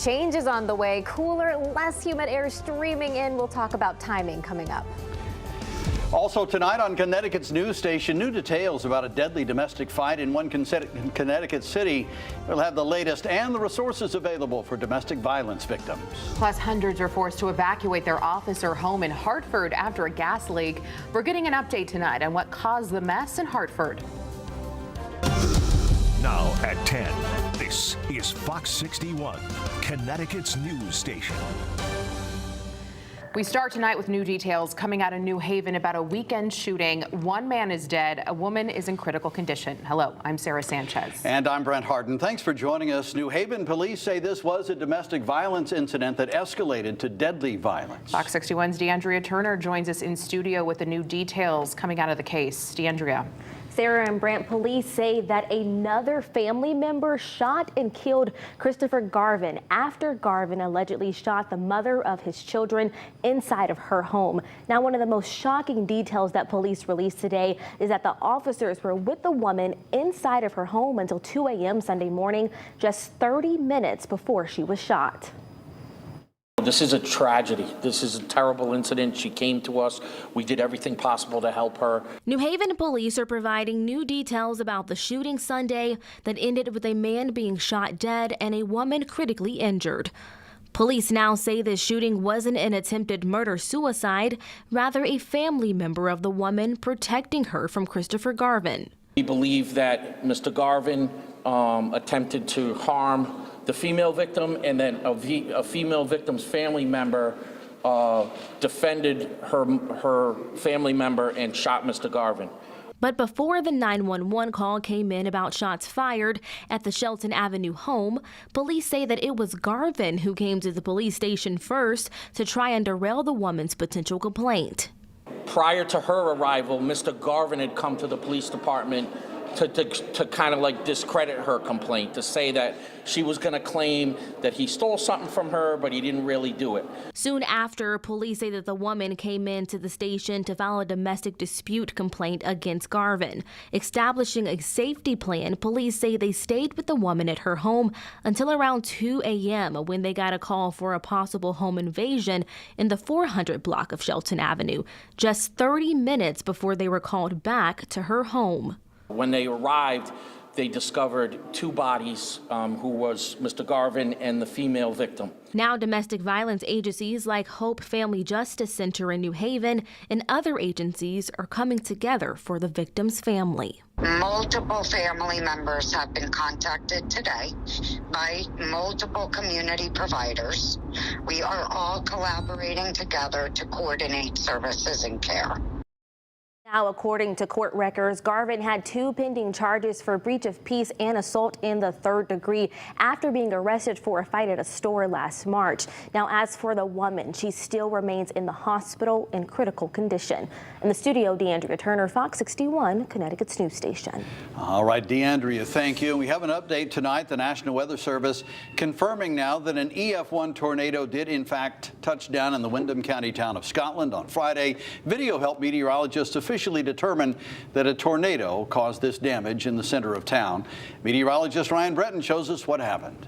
change is on the way. Cooler, less humid air streaming in. We'll talk about timing coming up. Also tonight on Connecticut's news station, new details about a deadly domestic fight in one Connecticut city. We'll have the latest and the resources available for domestic violence victims. Plus, hundreds are forced to evacuate their office or home in Hartford after a gas leak. We're getting an update tonight on what caused the mess in Hartford. Now at 10, this is Fox 61, Connecticut's news station. We start tonight with new details coming out of New Haven about a weekend shooting. One man is dead. A woman is in critical condition. Hello, I'm Sarah Sanchez. And I'm Brent Harden. Thanks for joining us. New Haven police say this was a domestic violence incident that escalated to deadly violence. Fox 61's DeAndrea Turner joins us in studio with the new details coming out of the case. DeAndrea. Sarah and Brant, police say that another family member shot and killed Christopher Garvin after Garvin allegedly shot the mother of his children inside of her home. Now, one of the most shocking details that police released today is that the officers were with the woman inside of her home until 2 a.m. Sunday morning, just 30 minutes before she was shot. This is a tragedy. This is a terrible incident. She came to us. We did everything possible to help her. New Haven police are providing new details about the shooting Sunday that ended with a man being shot dead and a woman critically injured. Police now say this shooting wasn't an attempted murder-suicide, rather a family member of the woman protecting her from Christopher Garvin. We believe that Mr. Garvin attempted to harm the female victim, and then a female victim's family member defended her family member and shot Mr. Garvin. But before the 911 call came in about shots fired at the Shelton Avenue home, police say that it was Garvin who came to the police station first to try and derail the woman's potential complaint. Prior to her arrival, Mr. Garvin had come to the police department to kind of like discredit her complaint, to say that she was going to claim that he stole something from her, but he didn't really do it. Soon after, police say that the woman came into the station to file a domestic dispute complaint against Garvin. Establishing a safety plan, police say they stayed with the woman at her home until around 2 a.m. when they got a call for a possible home invasion in the 400 block of Shelton Avenue, just 30 minutes before they were called back to her home. When they arrived, they discovered two bodies, who was Mr. Garvin and the female victim. Now domestic violence agencies like Hope Family Justice Center in New Haven and other agencies are coming together for the victim's family. Multiple family members have been contacted today by multiple community providers. We are all collaborating together to coordinate services and care. Now, according to court records, Garvin had 2 pending charges for breach of peace and assault in the 3rd degree after being arrested for a fight at a store last March. Now, as for the woman, she still remains in the hospital in critical condition. In the studio, DeAndrea Turner, Fox 61, Connecticut's news station. All right, DeAndrea, thank you. We have an update tonight. The National Weather Service confirming now that an EF1 tornado did in fact touch down in the Windham County town of Scotland on Friday. Video helped meteorologists officially determine that a tornado caused this damage in the center of town. Meteorologist Ryan Breton shows us what happened.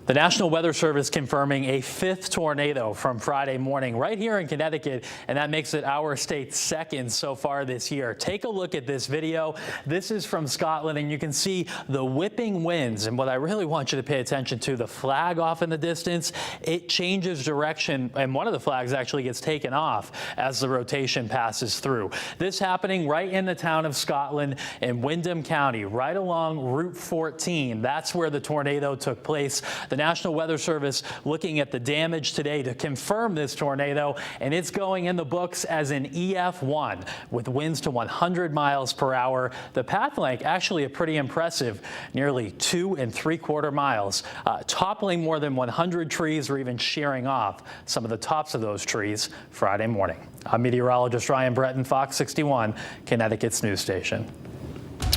The National Weather Service confirming a 5th tornado from Friday morning right here in Connecticut, and that makes it our state's 2nd so far this year. Take a look at this video. This is from Scotland, and you can see the whipping winds. And what I really want you to pay attention to, the flag off in the distance, it changes direction, and one of the flags actually gets taken off as the rotation passes through. This happening right in the town of Scotland in Windham County, right along Route 14. That's where the tornado took place. The National Weather Service looking at the damage today to confirm this tornado, and it's going in the books as an EF1 with winds to 100 miles per hour. The path length actually a pretty impressive, nearly 2 3/4 miles, toppling more than 100 trees or even shearing off some of the tops of those trees Friday morning. I'm meteorologist Ryan Breton, Fox 61, Connecticut's news station.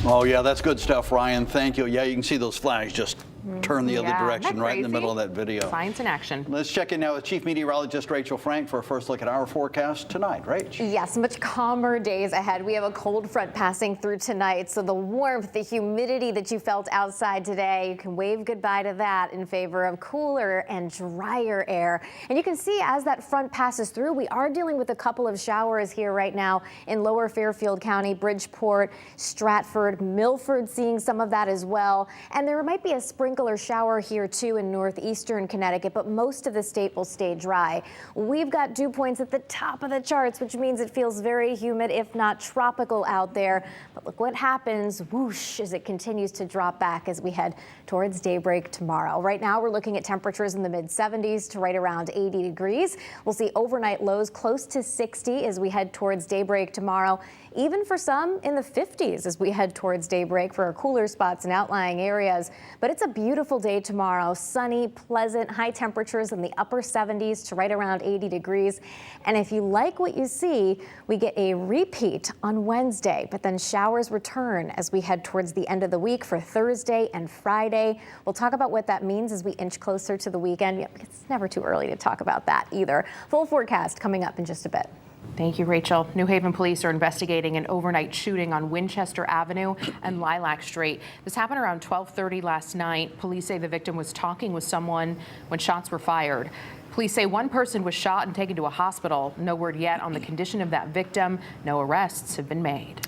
Oh, yeah, that's good stuff, Ryan. Thank you. Yeah, you can see those flags just turn the other Yeah, direction isn't that right in the crazy? middle of that video. Science in action. Let's check in now with Chief Meteorologist Rachel Frank for a first look at our forecast tonight. Rach? Yes, much calmer days ahead. We have a cold front passing through tonight, so the warmth, the humidity that you felt outside today, you can wave goodbye to that in favor of cooler and drier air. And you can see as that front passes through, we are dealing with a couple of showers here right now in lower Fairfield County, Bridgeport, Stratford, Milford, seeing some of that as well. And there might be a sprinkler shower here too in northeastern Connecticut, but most of the state will stay dry. We've got dew points at the top of the charts, which means it feels very humid, if not tropical out there. But look what happens, whoosh, as it continues to drop back as we head towards daybreak tomorrow. Right now, we're looking at temperatures in the mid 70s to right around 80 degrees. We'll see overnight lows close to 60 as we head towards daybreak tomorrow. Even for some in the 50s as we head towards daybreak for our cooler spots and outlying areas. But it's a beautiful day tomorrow. Sunny, pleasant, high temperatures in the upper 70s to right around 80 degrees. And if you like what you see, we get a repeat on Wednesday, but then showers return as we head towards the end of the week for Thursday and Friday. We'll talk about what that means as we inch closer to the weekend. It's never too early to talk about that either. Full forecast coming up in just a bit. Thank you, Rachel. New Haven police are investigating an overnight shooting on Winchester Avenue and Lilac Street. This happened around 12:30 last night. Police say the victim was talking with someone when shots were fired. Police say one person was shot and taken to a hospital. No word yet on the condition of that victim. No arrests have been made.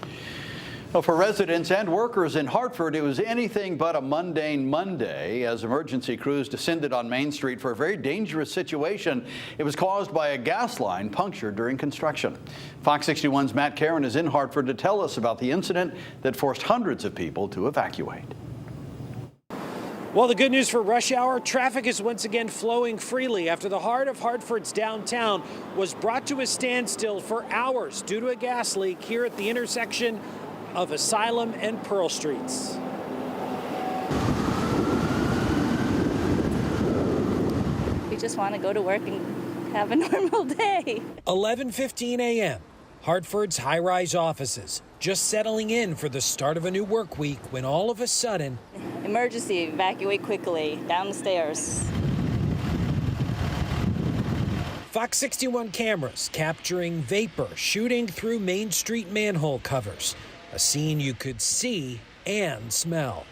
Well, for residents and workers in Hartford, it was anything but a mundane Monday as emergency crews descended on Main Street for a very dangerous situation. It was caused by a gas line punctured during construction. Fox 61's Matt Caron is in Hartford to tell us about the incident that forced hundreds of people to evacuate. Well, the good news for rush hour, traffic is once again flowing freely after the heart of Hartford's downtown was brought to a standstill for hours due to a gas leak here at the intersection of Asylum and Pearl Streets. We just want to go to work and have a normal day. 11:15 a.m. Hartford's high-rise offices just settling in for the start of a new work week when all of a sudden, Emergency, evacuate quickly, down the stairs. Fox 61 cameras capturing vapor shooting through Main Street manhole covers. A scene you could see and smell.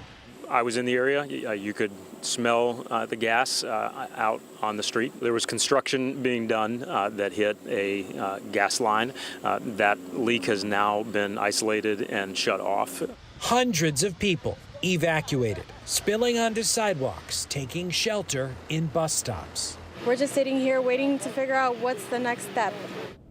I was in the area. You could smell the gas out on the street. There was construction being done that hit a gas line. That leak has now been isolated and shut off. Hundreds of people evacuated, spilling onto sidewalks, taking shelter in bus stops. We're just sitting here waiting to figure out what's the next step.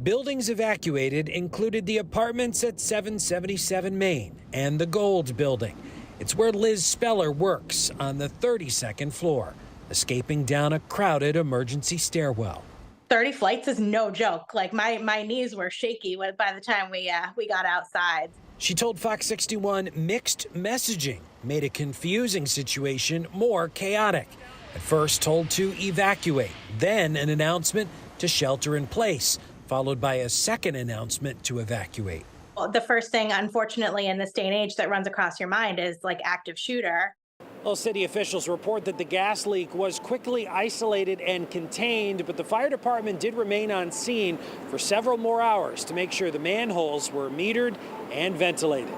Buildings evacuated included the apartments at 777 Main and the Gold Building. It's where Liz Speller works on the 32nd floor, escaping down a crowded emergency stairwell. 30 flights is no joke. Like my knees were shaky by the time we got outside. She told Fox 61 mixed messaging made a confusing situation more chaotic. At first told to evacuate, then an announcement to shelter in place, followed by a second announcement to evacuate. Well, the first thing, unfortunately, in this day and age that runs across your mind is like active shooter. Well, city officials report that the gas leak was quickly isolated and contained, but the fire department did remain on scene for several more hours to make sure the manholes were metered and ventilated.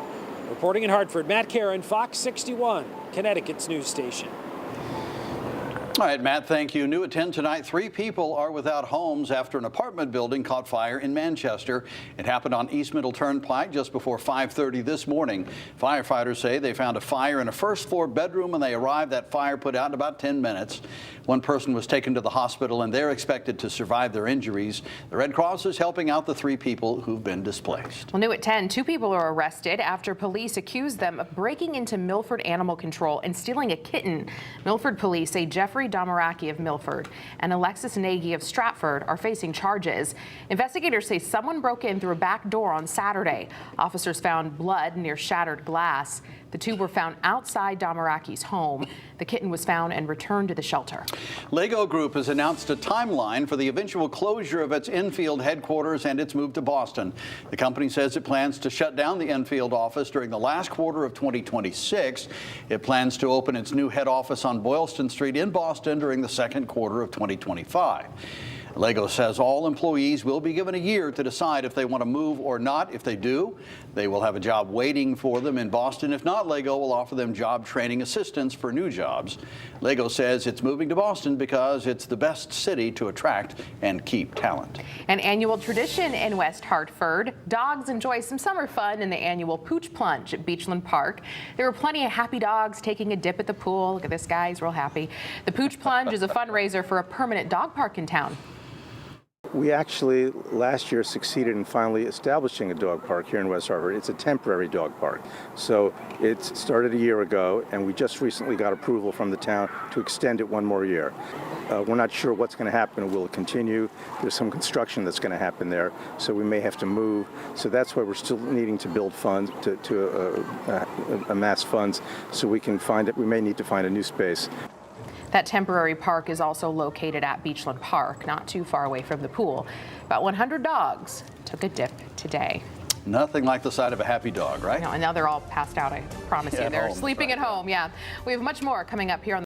Reporting in Hartford, Matt Caron, Fox 61, Connecticut's news station. All right, Matt, thank you. New at 10 tonight, 3 people are without homes after an apartment building caught fire in Manchester. It happened on East Middle Turnpike just before 5:30 this morning. Firefighters say they found a fire in a first-floor bedroom when they arrived. That fire put out in about 10 minutes. One person was taken to the hospital, and they're expected to survive their injuries. The Red Cross is helping out the 3 people who've been displaced. Well, new at 10, 2 people are arrested after police accuse them of breaking into Milford Animal Control and stealing a kitten. Milford police say Jeffrey Dameraki of Milford and Alexis Nagy of Stratford are facing charges. Investigators say someone broke in through a back door on Saturday. Officers found blood near shattered glass. The two were found outside Dameraki's home. The kitten was found and returned to the shelter. LEGO Group has announced a timeline for the eventual closure of its Enfield headquarters and its move to Boston. The company says it plans to shut down the Enfield office during the last quarter of 2026. It plans to open its new head office on Boylston Street in Boston during the second quarter of 2025. LEGO says all employees will be given a year to decide if they want to move or not. If they do, they will have a job waiting for them in Boston. If not, LEGO will offer them job training assistance for new jobs. LEGO says it's moving to Boston because it's the best city to attract and keep talent. An annual tradition in West Hartford. Dogs enjoy some summer fun in the annual Pooch Plunge at Beachland Park. There were plenty of happy dogs taking a dip at the pool. Look at this guy, he's real happy. The Pooch Plunge is a fundraiser for a permanent dog park in town. We actually last year succeeded in finally establishing a dog park here in West Hartford. It's a temporary dog park. So it started a year ago, and we just recently got approval from the town to extend it one more year. We're not sure what's going to happen. Will it continue? There's some construction that's going to happen there, so we may have to move. So that's why we're still needing to build funds, to amass funds, so we can find it. We may need to find a new space. That temporary park is also located at Beachland Park, not too far away from the pool. About 100 dogs took a dip today. Nothing like the sight of a happy dog, right? No, and now they're all passed out, I promise you. They're home, sleeping right. at home, yeah. We have much more coming up here on